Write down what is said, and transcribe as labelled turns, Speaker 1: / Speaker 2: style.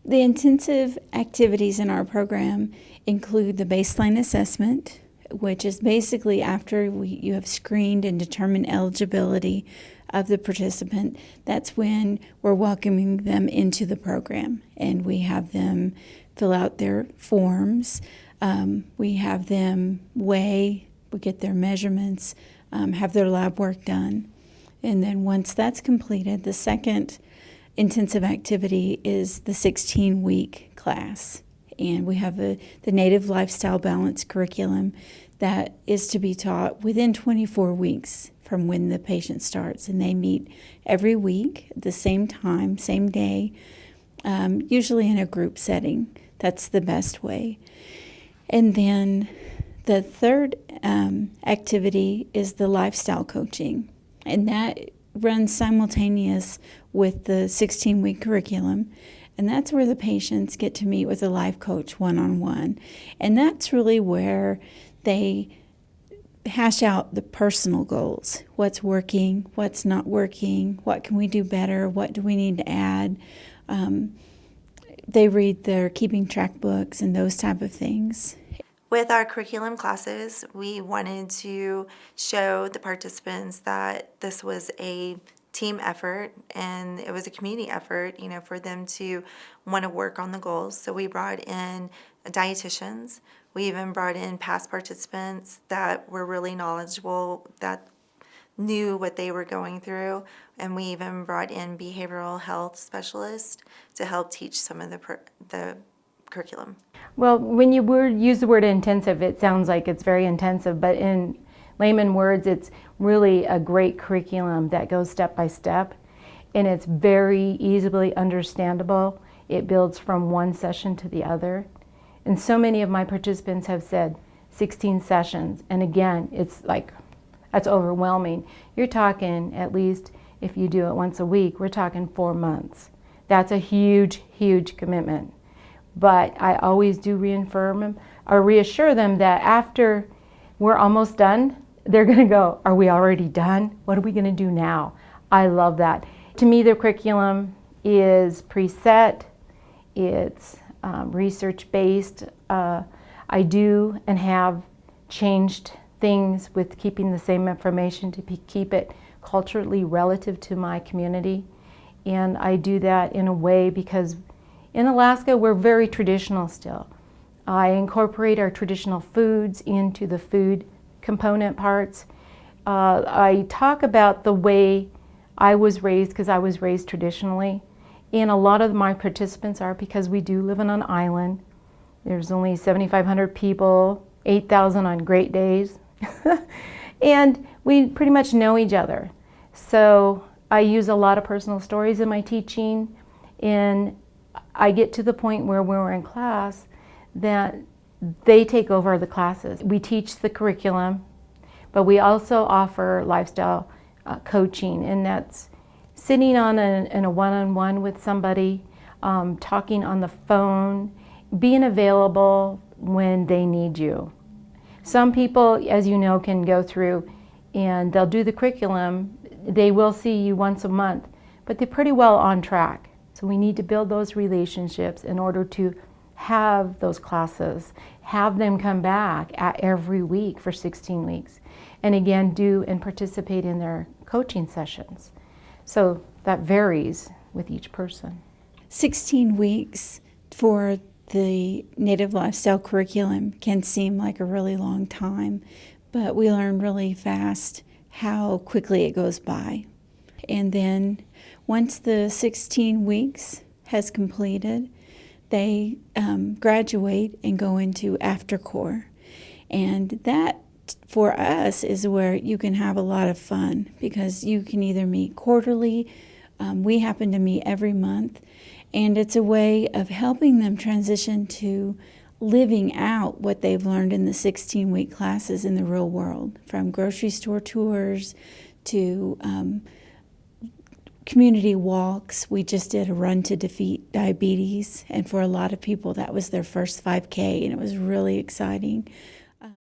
Speaker 1: The intensive activities in our program include the baseline assessment, which is basically after you have screened and determined eligibility of the participant. That's when we're welcoming them into the program, and we have them fill out their forms. We have them weigh, we get their measurements, have their lab work done. And then once that's completed, the second intensive activity is the 16-week class. And we have the Native Lifestyle Balance curriculum that is to be taught within 24 weeks from when the patient starts. And they meet every week at the same time, same day, usually in a group setting. That's the best way. And then the third activity is the lifestyle coaching. And that runs simultaneous with the 16-week curriculum. And that's where the patients get to meet with a life coach one-on-one. And that's really where they hash out the personal goals. What's working, what's not working, what can we do better, what do we need to add. They read their keeping track books and those type of things.
Speaker 2: With our curriculum classes, we wanted to show the participants that this was a team effort and it was a community effort, for them to want to work on the goals. So we brought in dietitians. We even brought in past participants that were really knowledgeable, that knew what they were going through. And we even brought in behavioral health specialists to help teach some of the curriculum.
Speaker 3: Well, when you use the word intensive, it sounds like it's very intensive, but in layman words, it's really a great curriculum that goes step by step, and it's very easily understandable. It builds from one session to the other. And so many of my participants have said 16 sessions, and again, it's like, that's overwhelming. You're talking, at least if you do it once a week, we're talking 4 months. That's a huge, huge commitment. But I always do reassure them that after we're almost done, they're going to go, are we already done? What are we going to do now? I love that. To me, the curriculum is preset. It's research-based. I do and have changed things with keeping the same information to keep it culturally relative to my community. And I do that in a way because in Alaska, we're very traditional still. I incorporate our traditional foods into the food component parts. I talk about the way I was raised, because I was raised traditionally. And a lot of my participants are, because we do live on an island. There's only 7,500 people, 8,000 on great days. And we pretty much know each other. So I use a lot of personal stories in my teaching, and I get to the point where when we're in class that they take over the classes. We teach the curriculum, but we also offer lifestyle coaching, and that's sitting on in a one-on-one with somebody, talking on the phone, being available when they need you. Some people, as you know, can go through and they'll do the curriculum. They will see you once a month, but they're pretty well on track. So we need to build those relationships in order to have those classes, have them come back every week for 16 weeks, and again, do and participate in their coaching sessions. So that varies with each person.
Speaker 1: 16 weeks for the Native Lifestyle curriculum can seem like a really long time, but we learn really fast how quickly it goes by. And then once the 16 weeks has completed, they graduate and go into aftercore. And that, for us, is where you can have a lot of fun, because you can either meet quarterly, we happen to meet every month, and it's a way of helping them transition to living out what they've learned in the 16-week classes in the real world, from grocery store tours to community walks. We just did a Run to Defeat Diabetes, and for a lot of people that was their first 5K, and it was really exciting.